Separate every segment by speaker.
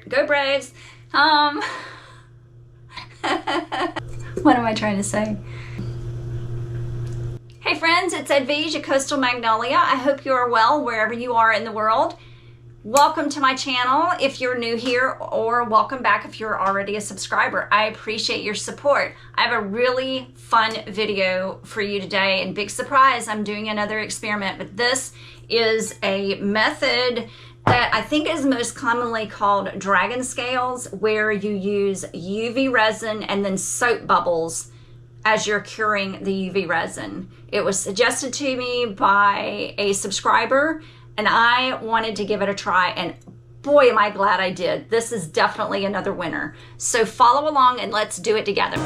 Speaker 1: Go Braves. What am I trying to say? Hey friends, it's Edwige, Coastal Magnolia. I hope you are well wherever you are in the world. Welcome to my channel if you're new here, or welcome back if you're already a subscriber. I appreciate your support. I have a really fun video for you today, and big surprise, I'm doing another experiment, but this is a method that I think is most commonly called dragon scales, where you use UV resin and then soap bubbles as you're curing the UV resin. It was suggested to me by a subscriber, and I wanted to give it a try, and boy, am I glad I did. This is definitely another winner. So follow along and let's do it together.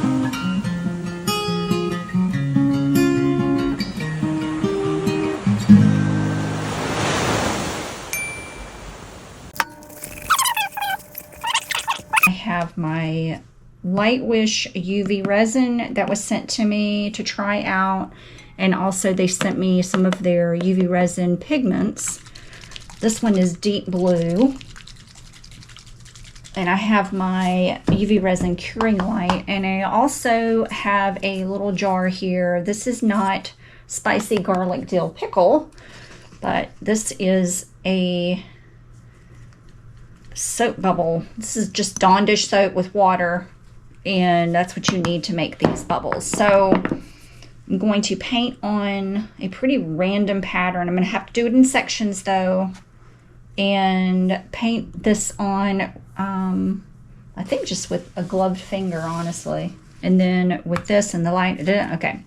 Speaker 1: I have my Lightwish UV resin that was sent to me to try out, and also they sent me some of their UV resin pigments. This one is deep blue, and I have my UV resin curing light, and I also have a little jar here. This is not spicy garlic dill pickle, but this is a soap bubble. This is just Dawn dish soap with water, and that's what you need to make these bubbles. So I'm going to paint on a pretty random pattern. I'm going to have to do it in sections though, and paint this on I think just with a gloved finger, honestly, and then with this and the light. Okay,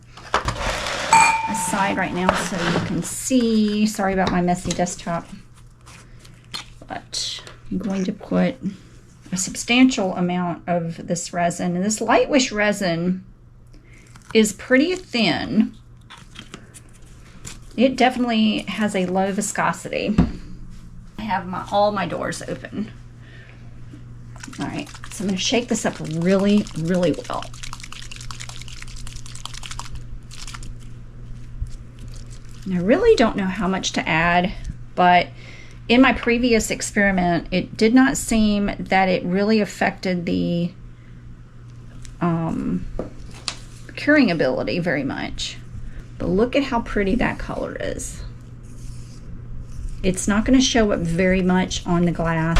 Speaker 1: aside right now so you can see. Sorry about my messy desktop, but I'm going to put a substantial amount of this resin, and this Lightwish resin is pretty thin. It definitely has a low viscosity. I have all my doors open. All right, so I'm going to shake this up really, really well. And I really don't know how much to add, but in my previous experiment, it did not seem that it really affected the curing ability very much. But look at how pretty that color is. It's not going to show up very much on the glass.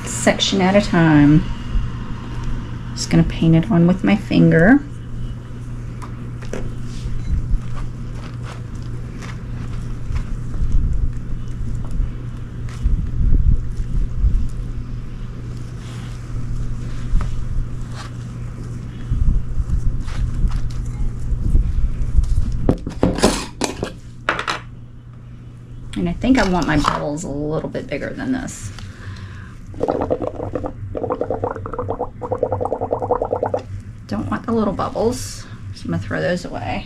Speaker 1: Section at a time. Just going to paint it on with my finger. And I think I want my bubbles a little bit bigger than this. Don't want the little bubbles, so I'm gonna throw those away.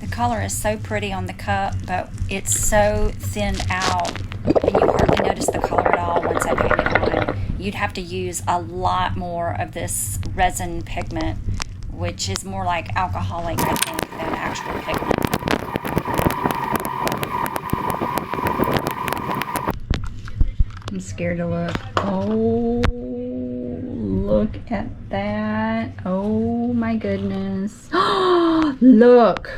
Speaker 1: The color is so pretty on the cup, but it's so thinned out, and you hardly notice the color at all once I paint it on. You'd have to use a lot more of this resin pigment, which is more like alcoholic, I think, than actual pigment. I'm scared to look. Oh, look at that. Oh my goodness. Look.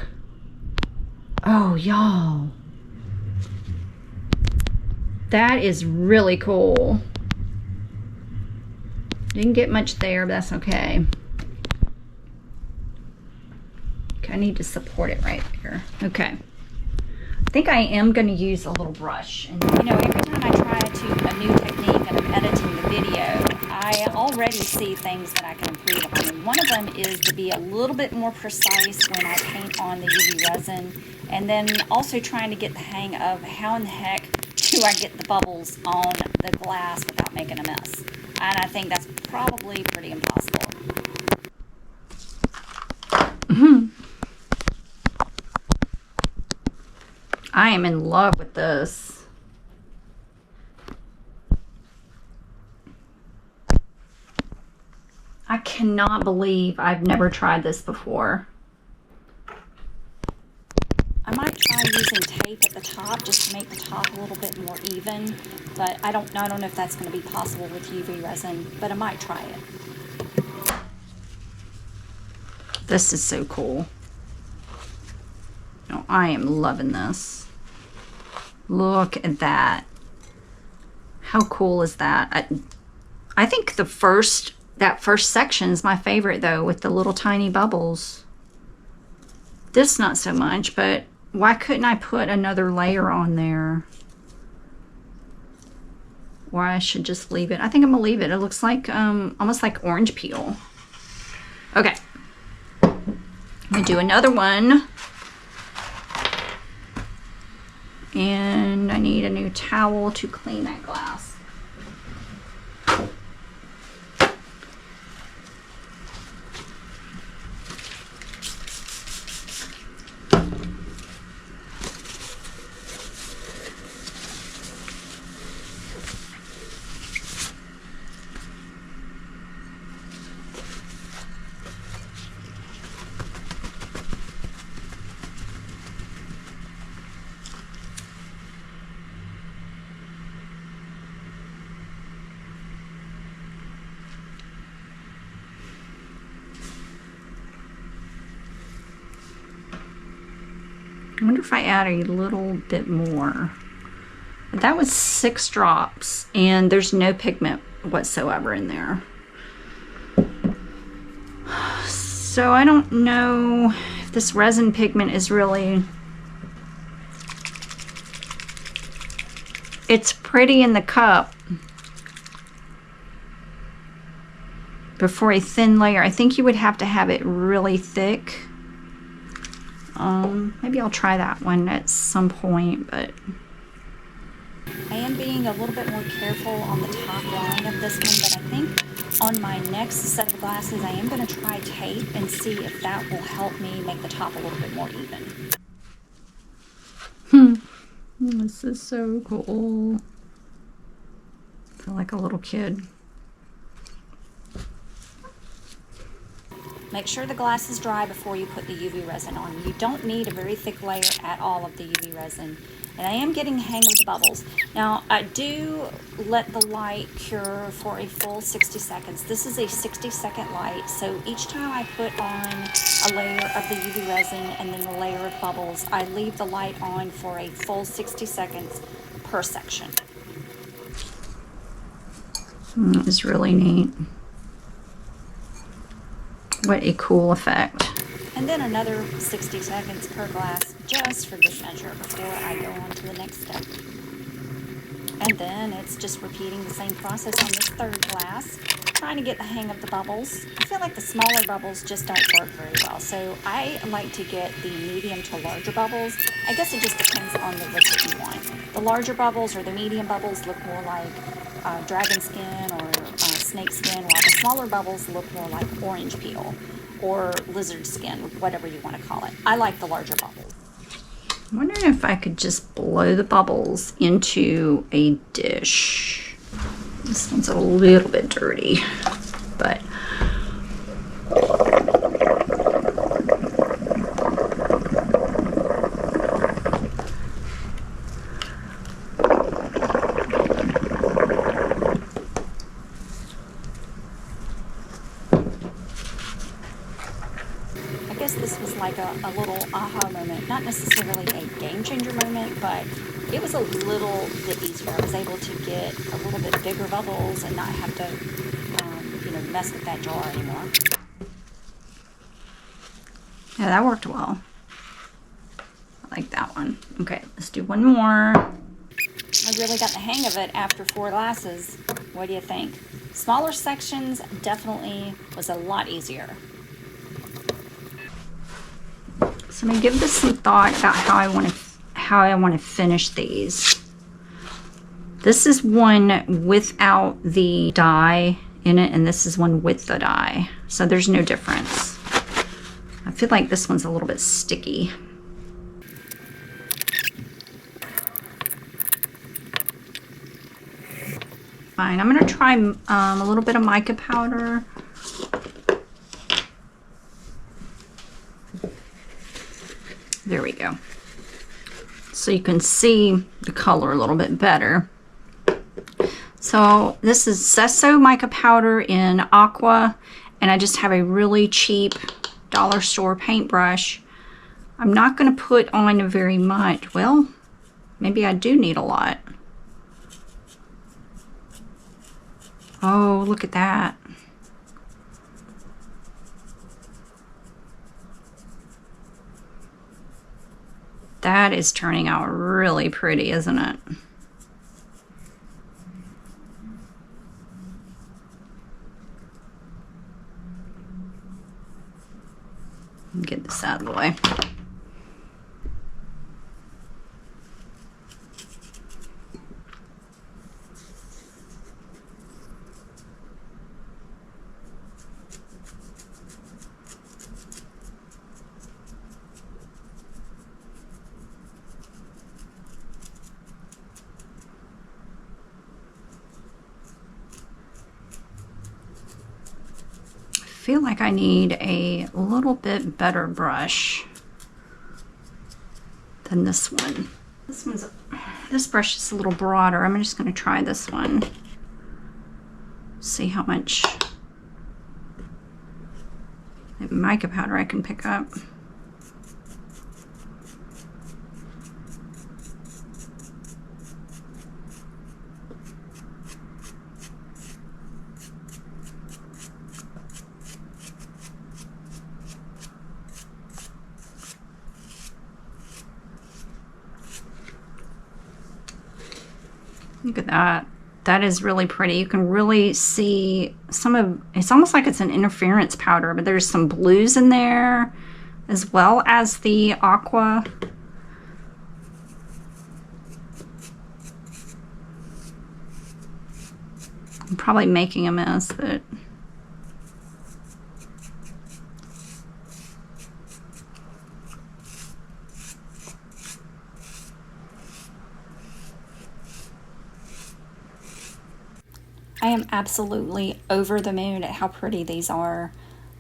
Speaker 1: Oh, y'all. That is really cool. Didn't get much there, but that's okay. I need to support it right there. Okay. I think I am going to use a little brush. And you know, every time I try a new technique and I'm editing the video, I already see things that I can improve on. And one of them is to be a little bit more precise when I paint on the UV resin, and then also trying to get the hang of how in the heck do I get the bubbles on the glass without making a mess. And I think that's probably pretty impossible. I am in love with this. I cannot believe I've never tried this before. I might try using tape at the top just to make the top a little bit more even, but I don't know if that's going to be possible with UV resin, but I might try it. This is so cool. Oh, I am loving this. Look at that. How cool is that? I think that first section is my favorite though, with the little tiny bubbles. This not so much, but why couldn't I put another layer on there? Or I should just leave it. I think I'm gonna leave it. It looks like almost like orange peel. Okay. I'm gonna do another one. And I need a new towel to clean that glass. I wonder if I add a little bit more. That was 6 drops, and there's no pigment whatsoever in there. So I don't know if this resin pigment is really... It's pretty in the cup. But for a thin layer, I think you would have to have it really thick. Maybe I'll try that one at some point, but I am being a little bit more careful on the top line of this one, but I think on my next set of glasses, I am going to try tape and see if that will help me make the top a little bit more even. This is so cool. I feel like a little kid. Make sure the glass is dry before you put the UV resin on. You don't need a very thick layer at all of the UV resin. And I am getting the hang of the bubbles. Now, I do let the light cure for a full 60 seconds. This is a 60-second light, so each time I put on a layer of the UV resin and then a layer of bubbles, I leave the light on for a full 60 seconds per section. That is really neat. What a cool effect. And then another 60 seconds per glass just for this measure before I go on to the next step. And then it's just repeating the same process on this third glass, trying to get the hang of the bubbles. I feel like the smaller bubbles just don't work very well, so I like to get the medium to larger bubbles. I guess it just depends on the look that you want. The larger bubbles or the medium bubbles look more like dragon skin or snake skin, while the smaller bubbles look more like orange peel or lizard skin, whatever you want to call it. I like the larger bubbles. I'm wondering if I could just blow the bubbles into a dish. This one's a little bit dirty, but this was like a little aha moment, not necessarily a game changer moment, but it was a little bit easier. I was able to get a little bit bigger bubbles and not have to, mess with that jar anymore. Yeah, that worked well. I like that one. Okay, let's do one more. I really got the hang of it after 4 glasses. What do you think? Smaller sections definitely was a lot easier. So I'm gonna give this some thought about how I want to finish these. This is one without the dye in it, and this is one with the dye. So there's no difference. I feel like this one's a little bit sticky. Fine, I'm gonna try a little bit of mica powder. There we go. So you can see the color a little bit better. So this is Sesso mica powder in aqua, and I just have a really cheap dollar store paintbrush. I'm not going to put on very much. Well, maybe I do need a lot. Oh, look at that. That is turning out really pretty, isn't it? Get this out of the way. I feel like I need a little bit better brush than this one. This brush is a little broader. I'm just going to try this one. See how much mica powder I can pick up. Look at that. That is really pretty. You can really see some of, it's almost like it's an interference powder, but there's some blues in there as well as the aqua. I'm probably making a mess, but I am absolutely over the moon at how pretty these are.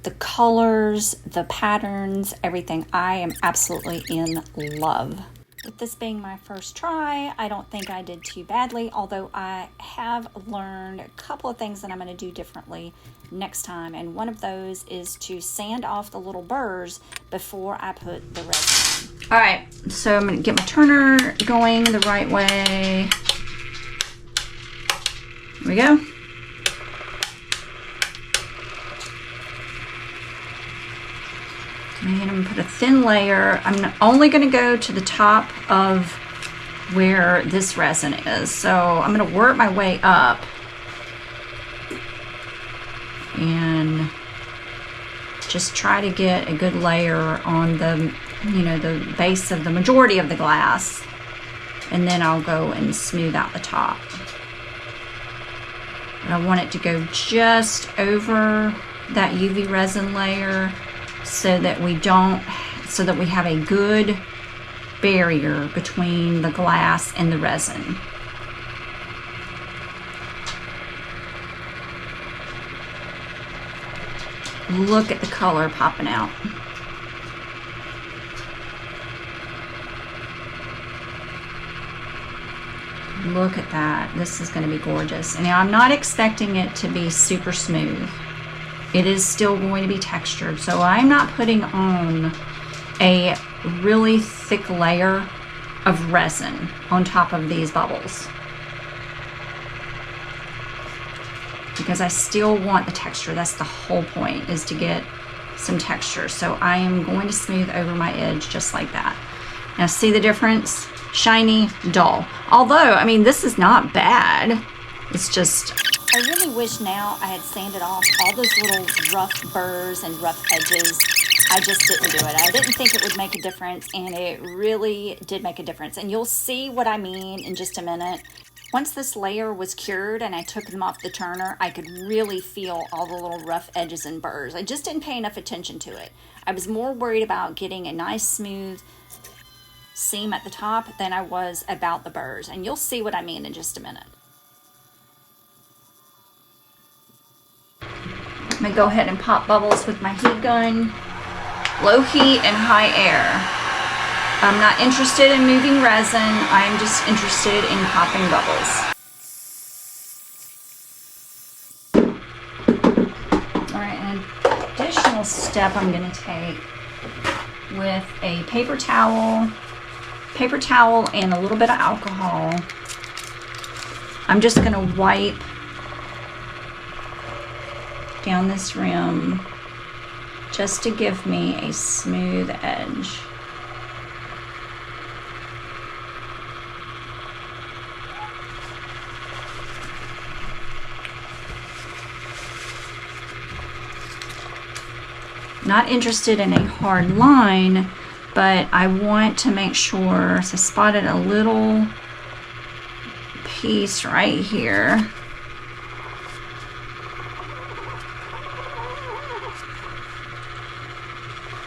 Speaker 1: The colors, the patterns, everything. I am absolutely in love. With this being my first try, I don't think I did too badly, although I have learned a couple of things that I'm going to do differently next time, and one of those is to sand off the little burrs before I put the resin on. All right, so I'm going to get my turner going the right way. Here we go. And I'm going to put a thin layer. I'm only going to go to the top of where this resin is. So I'm going to work my way up and just try to get a good layer on the, you know, the base of the majority of the glass. And then I'll go and smooth out the top. But I want it to go just over that UV resin layer so that we have a good barrier between the glass and the resin. Look at the color popping out. Look at that. This is going to be gorgeous. And now I'm not expecting it to be super smooth. It is still going to be textured. So I'm not putting on a really thick layer of resin on top of these bubbles, because I still want the texture. That's the whole point, is to get some texture. So I am going to smooth over my edge just like that. Now see the difference? Shiny, dull. Although, I mean, this is not bad. It's just, I really wish now I had sanded off all those little rough burrs and rough edges. I just didn't do it. I didn't think it would make a difference, and it really did make a difference. And you'll see what I mean in just a minute. Once this layer was cured and I took them off the turner, I could really feel all the little rough edges and burrs. I just didn't pay enough attention to it. I was more worried about getting a nice smooth seam at the top than I was about the burrs. And you'll see what I mean in just a minute. I'm gonna go ahead and pop bubbles with my heat gun. Low heat and high air. I'm not interested in moving resin. I'm just interested in popping bubbles. All right, an additional step I'm going to take with a paper towel and a little bit of alcohol. I'm just going to wipe down this rim just to give me a smooth edge. Not interested in a hard line, but I want to make sure, so I spotted a little piece right here.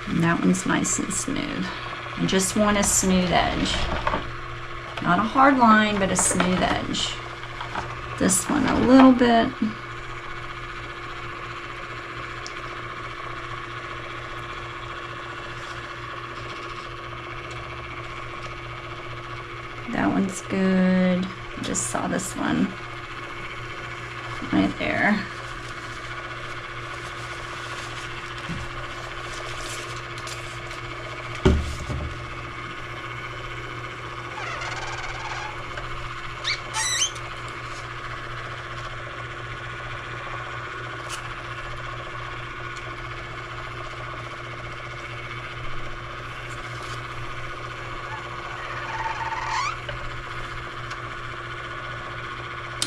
Speaker 1: And that one's nice and smooth. I just want a smooth edge. Not a hard line, but a smooth edge. This one a little bit. That one's good. Just saw this one right there.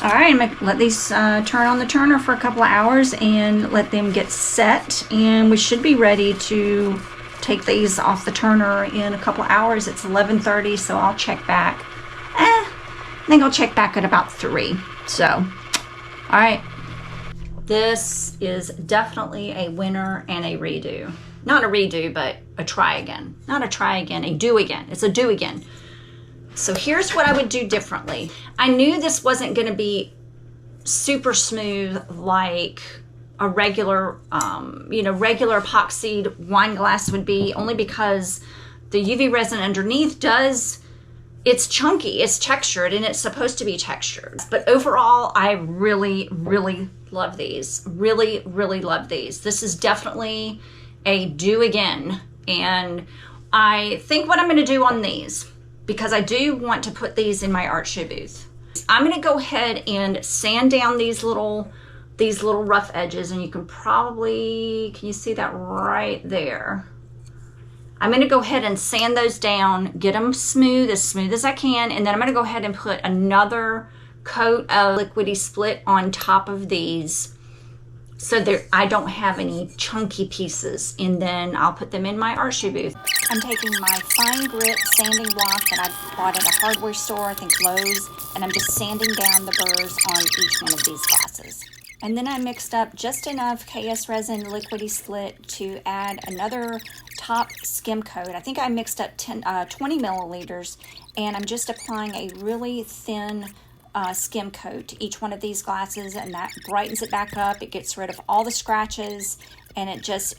Speaker 1: All right, I'm gonna let these turn on the turner for a couple of hours and let them get set, and we should be ready to take these off the turner in a couple of hours. It's 11:30, so I'll check back. I think I'll check back at about 3. So, all right. This is definitely a winner and a redo. Not a redo, but a try again. Not a try again, a do again. It's a do again. So here's what I would do differently. I knew this wasn't going to be super smooth like a regular, regular epoxied wine glass would be, only because the UV resin underneath it's chunky, it's textured, and it's supposed to be textured. But overall, I really, really love these. Really, really love these. This is definitely a do again. And I think what I'm going to do on these, because I do want to put these in my art show booth, I'm going to go ahead and sand down these little rough edges, and you can you see that right there? I'm going to go ahead and sand those down, get them smooth as I can, and then I'm going to go ahead and put another coat of liquidy split on top of these so that I don't have any chunky pieces, and then I'll put them in my art show booth. I'm taking my fine grit sanding block that I bought at a hardware store, I think Lowe's, and I'm just sanding down the burrs on each one of these glasses. And then I mixed up just enough KSRESIN liquidy split to add another top skim coat. I think I mixed up 20 milliliters, and I'm just applying a really thin skim coat to each one of these glasses, and that brightens it back up. It gets rid of all the scratches, and it just,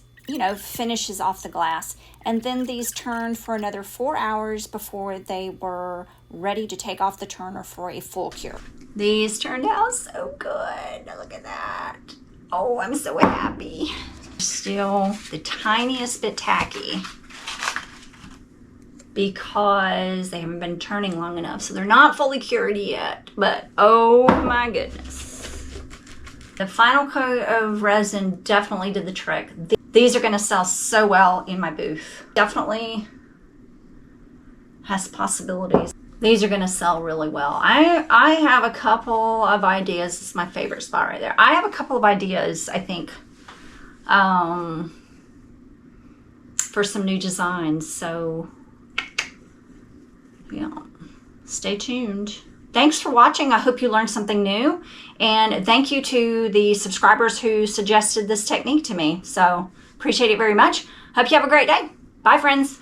Speaker 1: finishes off the glass. And then these turned for another 4 hours before they were ready to take off the turner for a full cure. These turned out so good. Look at that. Oh, I'm so happy. Still the tiniest bit tacky because they haven't been turning long enough, so they're not fully cured yet, but oh my goodness. The final coat of resin definitely did the trick. These are gonna sell so well in my booth. Definitely has possibilities. These are gonna sell really well. I have a couple of ideas. This is my favorite spot right there. I have a couple of ideas, I think, for some new designs, so yeah, stay tuned. Thanks for watching. I hope you learned something new, and thank you to the subscribers who suggested this technique to me. So appreciate it very much. Hope you have a great day. Bye, friends.